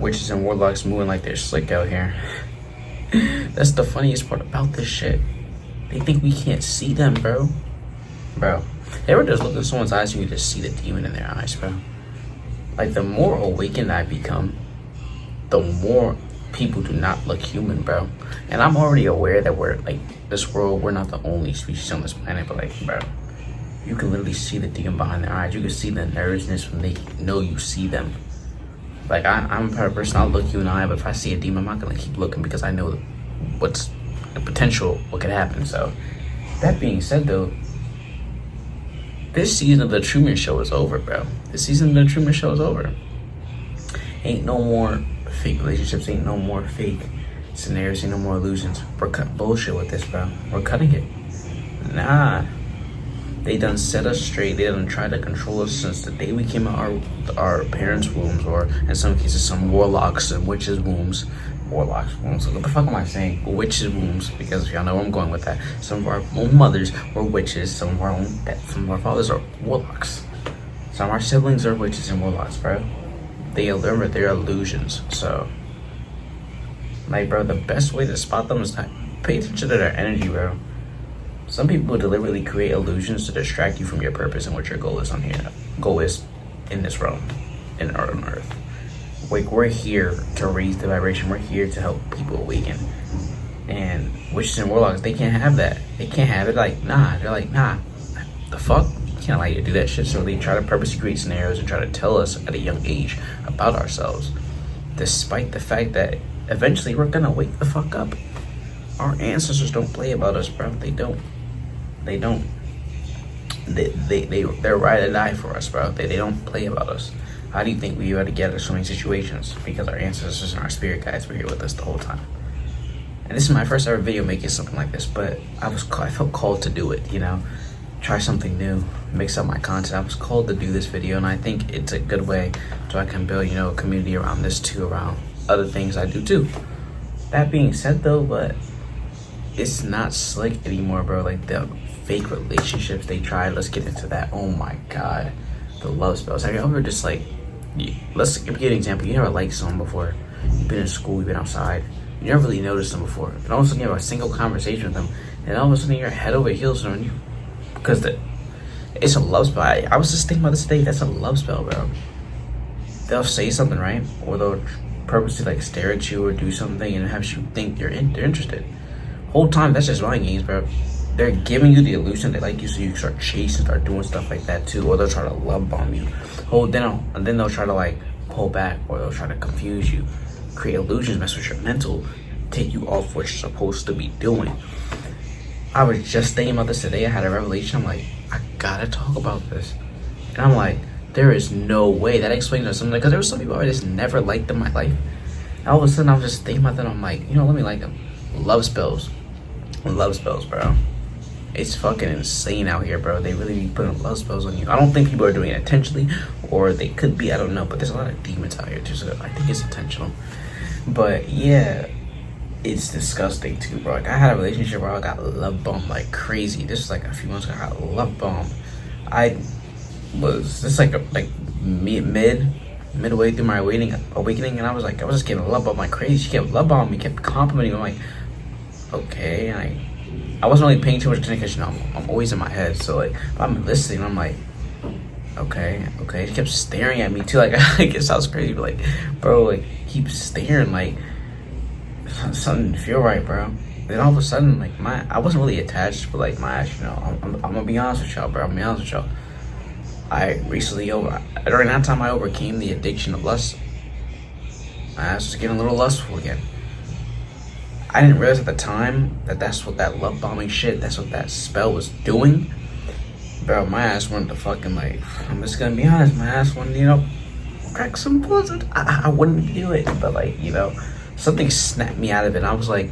witches and warlocks moving like they're slick out here. That's the funniest part about this shit. They think we can't see them, bro. Bro, they ever just look in someone's eyes and you just see the demon in their eyes, bro? Like, the more awakened I become, the more people do not look human, bro. And I'm already aware that we're, like, this world, we're not the only species on this planet, but, like, bro, you can literally see the demon behind their eyes. You can see the nervousness when they know you see them. Like, I'm a person, I'll look you in the eye, but if I see a demon, I'm not gonna keep looking because I know what's the potential, what could happen. So, that being said, though, this season of the Truman Show is over, bro. This season of the Truman Show is over. Ain't no more fake relationships, ain't no more fake scenarios, ain't no more illusions. We're cutting bullshit with this, bro. We're cutting it. Nah. They done set us straight. They done tried to control us since the day we came out our parents' wombs, or in some cases, some warlocks and witches' wombs. Warlocks wombs. What the fuck am I saying? Witches' wombs, because y'all know where I'm going with that. Some of our own mothers were witches. Some of our fathers are warlocks. Some of our siblings are witches and warlocks, bro. Remember, they're illusions. So, like, bro, the best way to spot them is not pay attention to their energy, bro. Some people deliberately create illusions to distract you from your purpose and what your goal is on here. Goal is in this realm, on Earth. Like, we're here to raise the vibration. We're here to help people awaken. And witches and warlocks, they can't have that. They can't have it. Like, nah. They're like, nah. The fuck? You can't allow you to do that shit. So they try to purposely create scenarios and try to tell us at a young age about ourselves, despite the fact that eventually we're gonna wake the fuck up. Our ancestors don't play about us, bro. They don't. They're ride or die for us, bro. They don't play about us. How do you think we got to get out of so many situations? Because our ancestors and our spirit guides were here with us the whole time. And this is my first ever video making something like this, but I felt called to do it, you know? Try something new, mix up my content. I was called to do this video, and I think it's a good way so I can build, you know, a community around this too, around other things I do too. That being said, though, but it's not slick anymore, bro. Like, the fake relationships they tried. Let's get into that. Oh my god, the love spells. Have you ever just, like, let's give you an example. You never liked someone before. You've been in school, you've been outside, you never really noticed them before, and all of a sudden you have a single conversation with them, and all of a sudden you're head over heels on you because it's a love spell. I was just thinking about this today. That's a love spell, bro. They'll say something, right, or they'll purposely, like, stare at you or do something and have you think they're interested. Whole time that's just mind games, bro. They're giving you the illusion they like you, so you start chasing, start doing stuff like that too, or they'll try to love bomb you. And then they'll try to, like, pull back, or they'll try to confuse you, create illusions, mess with your mental, take you off what you're supposed to be doing. I was just thinking about this today. I had a revelation. I'm like, I gotta talk about this, and I'm like, there is no way that explains something, because there were some people I just never liked in my life. And all of a sudden, I was just thinking about that. I'm like, you know, let me like them. Love spells, bro. It's fucking insane out here, bro. They really be putting love spells on you. I don't think people are doing it intentionally, or they could be, I don't know, but there's a lot of demons out here too, so I think it's intentional. But yeah, it's disgusting too, bro. Like, I had a relationship where I got love bombed like crazy. This was like a few months ago. I got love bombed. I was just like midway through my awakening, and I was just getting love bombed like crazy. She kept love bombing me, kept complimenting me. I'm like, okay. And I wasn't really paying too much attention because, you know, I'm always in my head. So, like, I'm listening, I'm like, okay. She kept staring at me too. Like, it sounds crazy, but, like, bro, like, keep staring, like, something didn't feel right, bro. Then all of a sudden, like, I wasn't really attached, but, like, my ass, you know, I'm gonna be honest with y'all, bro. I'm gonna be honest with y'all. During that time, I overcame the addiction of lust. My ass was getting a little lustful again. I didn't realize at the time that that's what that love bombing shit, that's what that spell was doing. Bro, my ass wanted to fucking, like, I'm just gonna be honest, my ass wanted, you know, crack some bullets. I wouldn't do it, but, like, you know, something snapped me out of it. And I was like,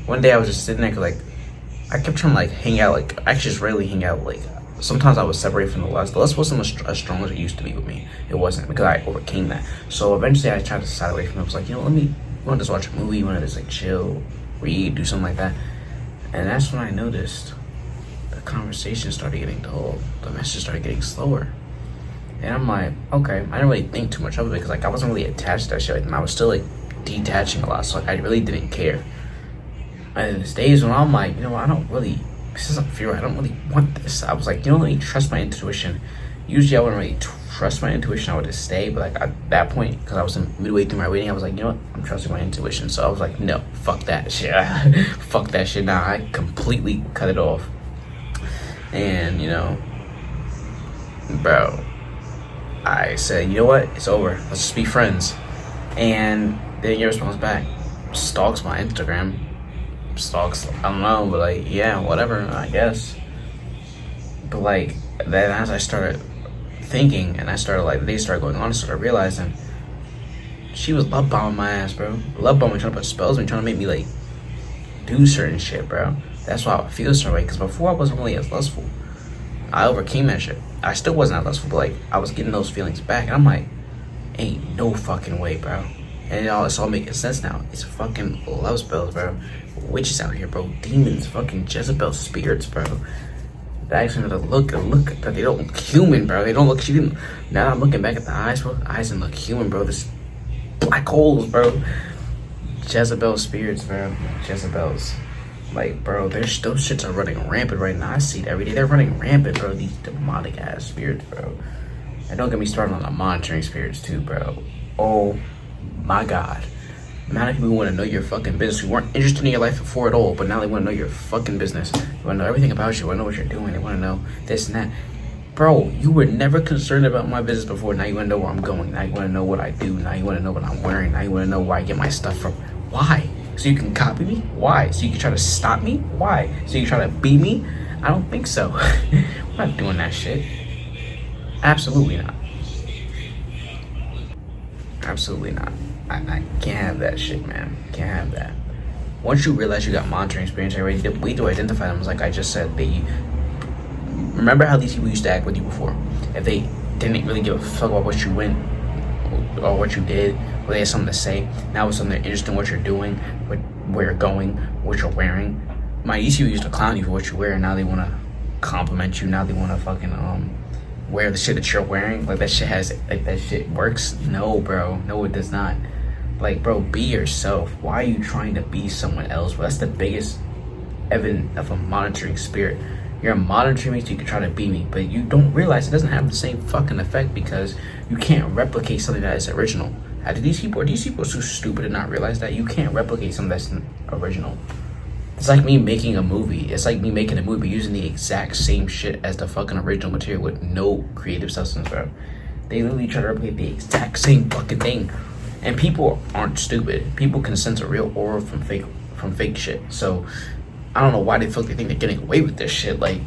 one day I was just sitting there, cause, like, I kept trying to, like, hang out, like, I actually just rarely hang out, like, sometimes I was separated from the lust. The lust wasn't as strong as it used to be with me. It wasn't, because I overcame that. So eventually I tried to side away from it. I was like, you know, you want to just watch a movie, you want to just, like, chill, read, do something like that. And that's when I noticed the conversation started getting dull. The message started getting slower. And I'm like, okay. I didn't really think too much of it because like I wasn't really attached to that shit. Like, and I was still like detaching a lot, so like I really didn't care. And there's days when I'm like, you know, I don't really. This isn't fear. I don't really want this. I was like, you know, let me trust my intuition. Usually, I wouldn't really trust my intuition. I would just stay. But like at that point, because I was midway through my reading, I was like, you know what? I'm trusting my intuition. So I was like, no, fuck that shit. Fuck that shit. Nah, I completely cut it off. And you know, bro, I said, you know what? It's over. Let's just be friends. And then your response back stalks my Instagram. Stalks, I don't know, but like, yeah, whatever, I guess. But like, then as I started thinking and I started like, the days started going on, I started realizing she was love bombing my ass, bro. Love bombing, trying to put spells on me, trying to make me like do certain shit, bro. That's why I feel a certain way, because before I wasn't really as lustful. I overcame that shit. I still wasn't that lustful, but like I was getting those feelings back, and I'm like, ain't no fucking way, bro. And it's all making sense now. It's fucking love spells, bro. Witches out here, bro. Demons, fucking Jezebel spirits, bro. That actually look that they don't look human, bro. They don't look human. Now I'm looking back at the eyes, bro. The eyes don't look human, bro. This black holes, bro. Jezebel spirits, bro. Jezebels. Like, bro, those shits are running rampant right now. I see it every day. They're running rampant, bro. These demonic ass spirits, bro. And don't get me started on the monitoring spirits too, bro. Oh my god. Amount of people want to know your fucking business who weren't interested in your life before at all, but now they want to know your fucking business. They want to know everything about you. They want to know what you're doing. They want to know this and that. Bro, you were never concerned about my business before. Now you want to know where I'm going. Now you want to know what I do. Now you want to know what I'm wearing. Now you want to know where I get my stuff from. Why? So you can copy me? Why? So you can try to stop me? Why? So you can try to beat me? I don't think so. I'm not doing that shit. Absolutely not. Absolutely not. I can't have that shit, man. Can't have that. Once you realize you got monitoring experience already, the way to identify them is like I just said. They remember how these people used to act with you before. If they didn't really give a fuck about what you went or what you did, or they had something to say, now it's something they're interested in what you're doing, where you're going, what you're wearing. My ECU used to clown you for what you wear, and now they want to compliment you. Now they want to fucking wear the shit that you're wearing. Like that shit that shit works. No, bro. No, it does not. Like, bro, be yourself. Why are you trying to be someone else? Well, that's the biggest evidence of a monitoring spirit. You're monitoring me so you can try to be me, but you don't realize it doesn't have the same fucking effect because you can't replicate something that is original. Are these people so stupid to not realize that you can't replicate something that's original? It's like me making a movie. It's like me making a movie using the exact same shit as the fucking original material with no creative substance, bro. They literally try to replicate the exact same fucking thing. And people aren't stupid. People can sense a real aura from fake shit. So I don't know why they think they're getting away with this shit. Like,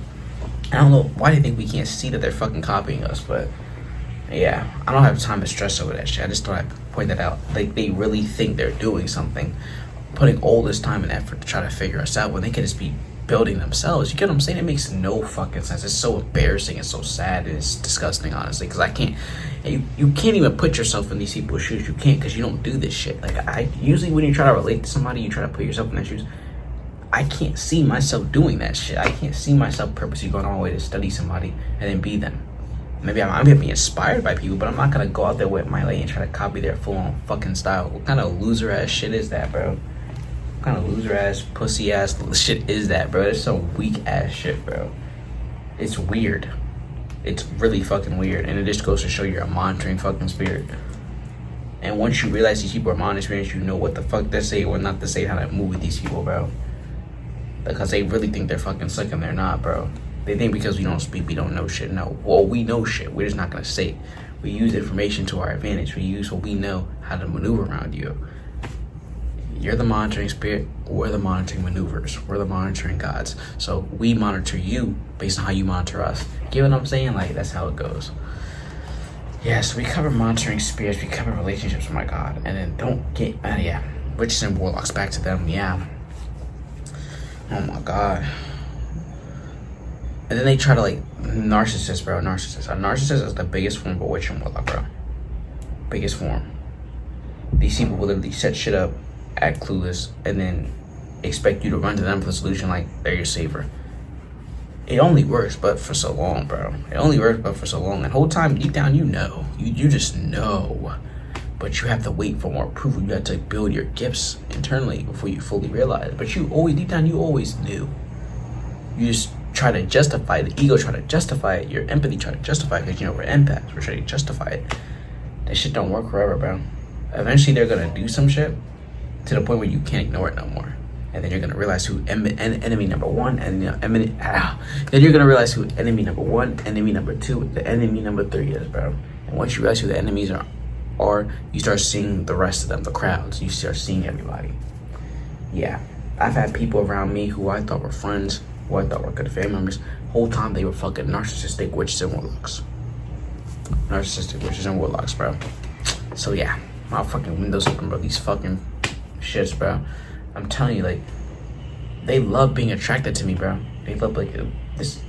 I don't know why they think we can't see that they're fucking copying us. But yeah, I don't have time to stress over that shit. I just thought I'd point that out. Like, they really think they're doing something, putting all this time and effort to try to figure us out when they could just be building themselves. You get what I'm saying? It makes no fucking sense. It's so embarrassing. It's so sad. And it's disgusting, honestly, because I can't. You can't even put yourself in these people's shoes. You can't, because you don't do this shit. Like, I usually when you try to relate to somebody, you try to put yourself in their shoes. I can't see myself doing that shit. I can't see myself purposely going all the way to study somebody and then be them. Maybe I'm gonna be inspired by people, but I'm not gonna go out there with my lane and try to copy their full-on fucking style. What kind of loser ass shit is that, bro? What kind of loser ass, pussy ass shit is that, bro? It's some weak ass shit, bro. It's weird. It's really fucking weird, and it just goes to show you're a monitoring fucking spirit. And once you realize these people are monitoring, you know what the fuck to say or not to say, how to move with these people, bro. Because they really think they're fucking slick and they're not, bro. They think because we don't speak, we don't know shit. No, well, we know shit. We're just not gonna say it. We use information to our advantage. We use what we know how to maneuver around you. You're the monitoring spirit. We're the monitoring maneuvers. We're the monitoring gods. So we monitor you based on how you monitor us. Get what I'm saying? Like, that's how it goes. Yeah, so we cover monitoring spirits. We cover relationships with my God. And then don't get, yeah, witches and warlocks, back to them. Yeah. Oh my God. And then they try to, like, narcissist, bro. Narcissist. A narcissist is the biggest form of a witch and warlock, bro. Biggest form. These people will literally set shit up, act clueless, and then expect you to run to them for the solution like they're your savior. it only works but for so long, bro. It only works but for so long. And the whole time, deep down, you know. You just know. But you have to wait for more approval. You have to build your gifts internally before you fully realize. But you always, deep down, you always knew. You just try to justify it. The ego try to justify it. Your empathy try to justify it because, you know, we're empaths. We're trying to justify it. That shit don't work forever, bro. Eventually, they're going to do some shit to the point where you can't ignore it no more. And then you're going to realize who enemy number one, and then you're going to realize who enemy number one, enemy number two, the enemy number three is, bro. And once you realize who the enemies are, you start seeing the rest of them, the crowds. You start seeing everybody. Yeah. I've had people around me who I thought were friends, who I thought were good family members. Whole time they were fucking narcissistic witches and warlocks. Narcissistic witches and warlocks, bro. So yeah, my fucking windows open, bro. These fucking shits, bro. I'm telling you, like, they love being attracted to me, bro. They love, like, this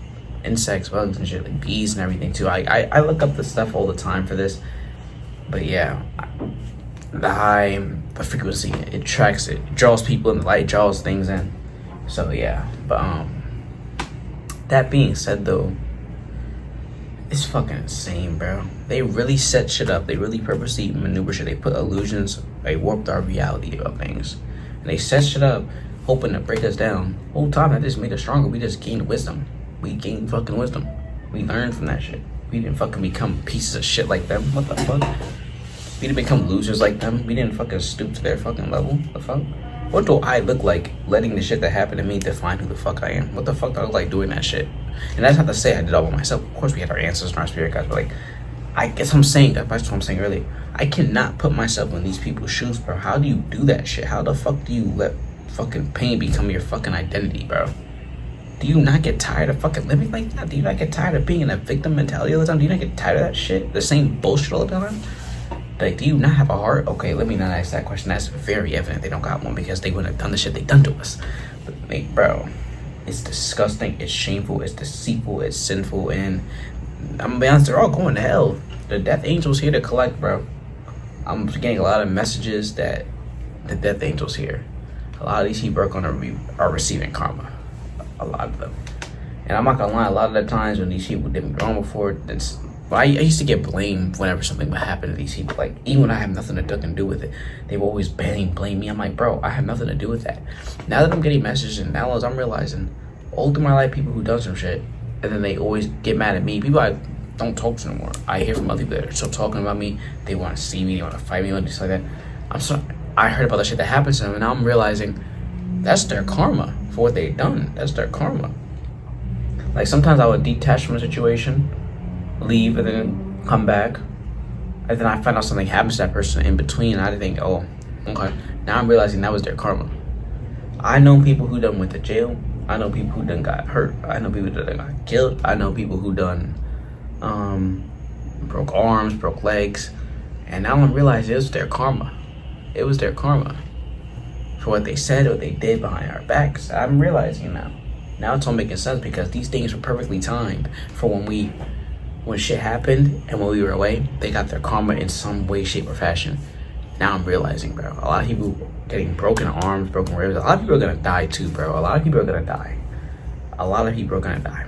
insects, bugs, and shit, like bees and everything, too. I look up this stuff all the time for this. But, yeah, the frequency, it tracks it. It draws people in, the light draws things in. So, yeah. But, that being said, though, it's fucking insane, bro. They really set shit up. They really purposely maneuver shit. They put illusions. They warped our reality of things. And they set shit up, hoping to break us down. Whole time, that just made us stronger. We just gained wisdom. We gained fucking wisdom. We learned from that shit. We didn't fucking become pieces of shit like them. What the fuck? We didn't become losers like them. We didn't fucking stoop to their fucking level. What the fuck? What do I look like letting the shit that happened to me define who the fuck I am? What the fuck do I look like doing that shit? And that's not to say I did all by myself. Of course we had our ancestors and our spirit guides, but like, I guess I'm saying, that's what I'm saying earlier. I cannot put myself in these people's shoes, bro. How do you do that shit? How the fuck do you let fucking pain become your fucking identity, bro? Do you not get tired of fucking living like that? Do you not get tired of being in a victim mentality all the time? Do you not get tired of that shit? The same bullshit all the time? Like, do you not have a heart? Okay, let me not ask that question. That's very evident they don't got one because they wouldn't have done the shit they done to us. But, like, bro, it's disgusting, it's shameful, it's deceitful, it's sinful, and I'm gonna be honest, they're all going to hell. The death angel's here to collect, bro. I'm getting a lot of messages that the death angel's here. A lot of these people are receiving karma. A lot of them. And I'm not gonna lie, a lot of the times when these people did me wrong before, I used to get blamed whenever something would happen to these people. Like, even when I have nothing to do with it, they would always blame me. I'm like, bro, I have nothing to do with that. Now that I'm getting messages, and now as I'm realizing, all through my life, people who done some shit, and then they always get mad at me. People I don't talk to no more. I hear from other people that are still talking about me. They want to see me. They want to fight me. And stuff like that. I'm sorry. I heard about the shit that happened to them, and now I'm realizing that's their karma for what they done. That's their karma. Like, sometimes I would detach from a situation, leave, and then come back, and then I find out something happens to that person in between, and I think, oh, okay. Now I'm realizing that was their karma. I know people who done went to jail. I know people who done got hurt. I know people that got killed. I know people who done broke arms, broke legs, and now I'm realizing it was their karma. It was their karma for what they said, what they did behind our backs. I'm realizing now. Now it's all making sense because these things were perfectly timed for when shit happened and when we were away. They got their karma in some way, shape, or fashion. Now I'm realizing, bro, a lot of people getting broken arms, broken ribs. A lot of people are gonna die too, bro. A lot of people are gonna die. A lot of people are gonna die.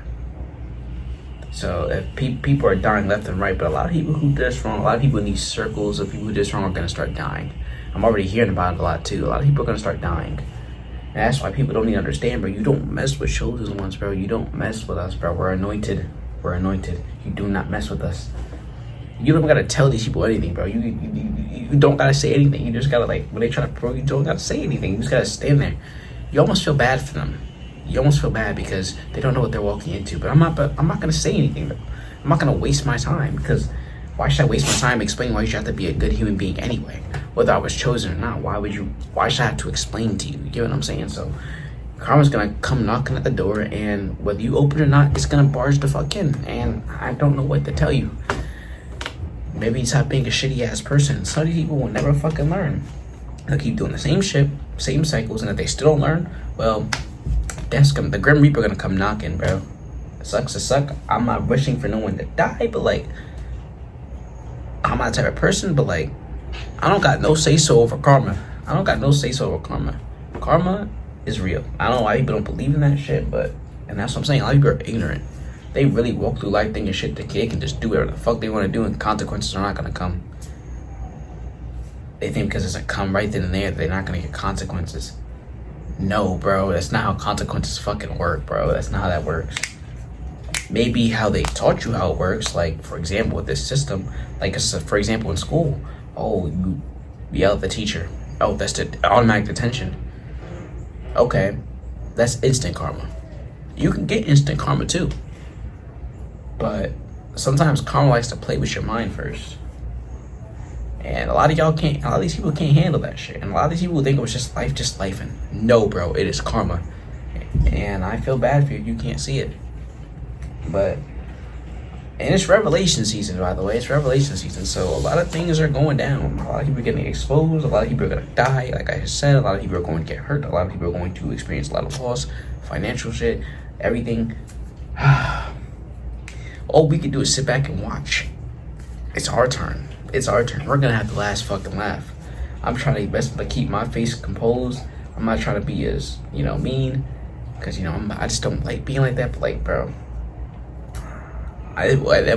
So if people are dying left and right, but a lot of people who did this wrong, a lot of people in these circles of people who did this wrong are gonna start dying. I'm already hearing about it a lot too. A lot of people are gonna start dying. And that's why people don't even understand, bro. You don't mess with chosen ones, bro. You don't mess with us, bro. We're anointed. We're anointed. You do not mess with us. You don't gotta tell these people anything, bro. You don't gotta say anything. You just gotta, like, when they try to provoke you, don't gotta say anything. You just gotta stand there. You almost feel bad for them. You almost feel bad because they don't know what they're walking into. But I'm not gonna say anything, though. I'm not gonna waste my time because why should I waste my time explaining why you should have to be a good human being anyway? Whether I was chosen or not, why should I have to explain to you? You get what I'm saying? So karma's gonna come knocking at the door, and whether you open it or not, it's gonna barge the fuck in. And I don't know what to tell you. Maybe stop being a shitty ass person. Some of these people will never fucking learn. They'll keep doing the same shit, same cycles, and if they still don't learn, well, the Grim Reaper gonna come knocking, bro. It sucks to suck. I'm not wishing for no one to die, but like, I'm not the type of person, but like, I don't got no say so over karma. Karma is real. I don't know why people don't believe in that shit, but And that's what I'm saying. A lot of people are ignorant. They really walk through life thinking shit the kid can just do whatever the fuck they want to do and consequences are not going to come. They think because it's a come right then and there, they're not going to get consequences. No, bro. That's not how consequences fucking work, bro. That's not how that works. Maybe how they taught you how it works. Like, for example, with this system. Like, for example, in school. Oh, you yell at the teacher. Oh, that's the automatic detention. Okay. That's instant karma. You can get instant karma too. But sometimes karma likes to play with your mind first. And a lot of y'all can't, a lot of these people can't handle that shit. And a lot of these people think it was just life and no, bro, it is karma. And I feel bad for you, you can't see it. But, and it's revelation season, by the way, it's revelation season. So a lot of things are going down. A lot of people are getting exposed, a lot of people are gonna die, like I said, a lot of people are going to get hurt, a lot of people are going to experience a lot of loss, financial shit, everything. All we can do is sit back and watch. It's our turn. It's our turn. We're gonna have the last fucking laugh. I'm trying to best to keep my face composed. I'm not trying to be as, you know, mean, because, you know, I just don't like being like that. But like, bro,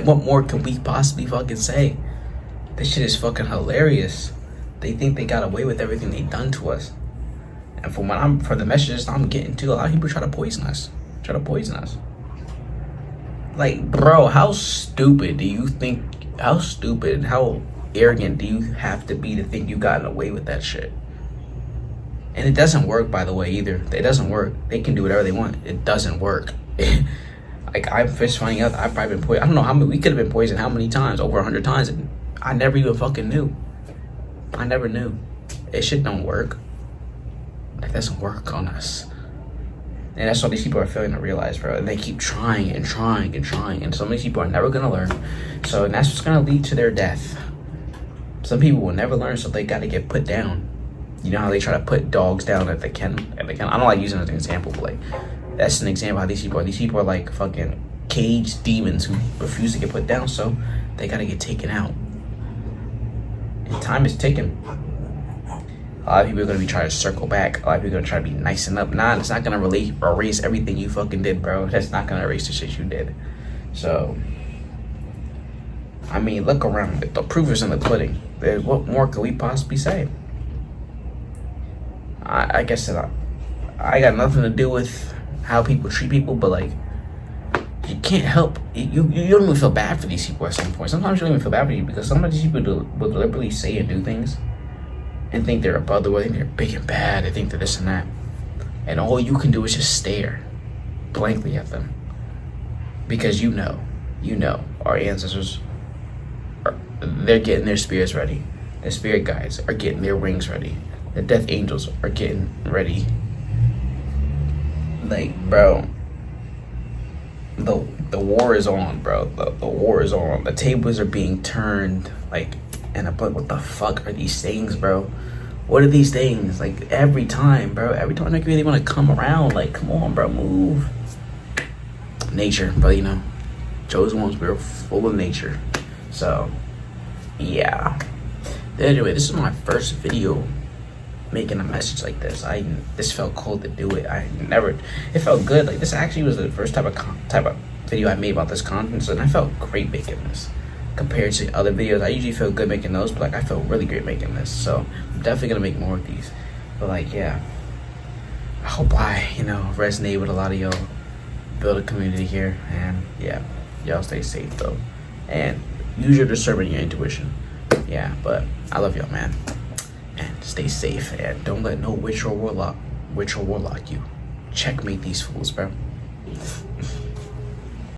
what more can we possibly fucking say? This shit is fucking hilarious. They think they got away with everything they done to us. And for the messages I'm getting to, a lot of people try to poison us. Like, bro, how stupid do you think? How stupid and how arrogant do you have to be to think you gotten away with that shit? And it doesn't work, by the way, either. It doesn't work. They can do whatever they want. It doesn't work. Like, I'm just finding out I've probably been poisoned. I don't know how many, we could have been poisoned how many times, over 100 times, and I never even fucking knew. I never knew. It shit don't work. It doesn't work on us. And that's what these people are failing to realize, bro. And they keep trying and trying and trying. And some of these people are never going to learn. So, and that's what's going to lead to their death. Some people will never learn, so they got to get put down. You know how they try to put dogs down at the kennel? I don't like using it as an example, but like, that's an example of how these people are. These people are like fucking caged demons who refuse to get put down, so they got to get taken out. And time is ticking. A lot of people are going to be trying to circle back. A lot of people are going to try to be nicing up. Nah, it's not going to really erase everything you fucking did, bro. That's not going to erase the shit you did. So, I mean, look around. The proof is in the pudding. What more could we possibly say? I guess that I got nothing to do with how people treat people, but like, you can't help. You don't even feel bad for these people at some point. Sometimes you don't even feel bad for you because some of these people will deliberately say and do things and think they're above the world, think they're big and bad, they think they're this and that. And all you can do is just stare blankly at them. Because you know, our ancestors, they're getting their spirits ready. The spirit guides are getting their wings ready. The death angels are getting ready. Like, bro, the war is on, bro. The war is on. The tables are being turned, like, and I'm like, what the fuck are these things, bro? What are these things? Like, every time, bro. Every time they really want to come around, like, come on, bro, move. Nature, but you know, chosen ones, we're full of nature. So, yeah. Anyway, this is my first video making a message like this. This felt cool to do it. It felt good. Like, this actually was the first type of video I made about this content, and I felt great making this. Compared to other videos, I usually feel good making those, but like, I felt really great making this. So I'm definitely gonna make more of these. But like, yeah, I hope I, resonate with a lot of y'all, build a community here, and yeah, y'all stay safe though, and use your discernment, your intuition. Yeah, but I love y'all, man, and stay safe, and don't let no witch or warlock you. Checkmate these fools, bro.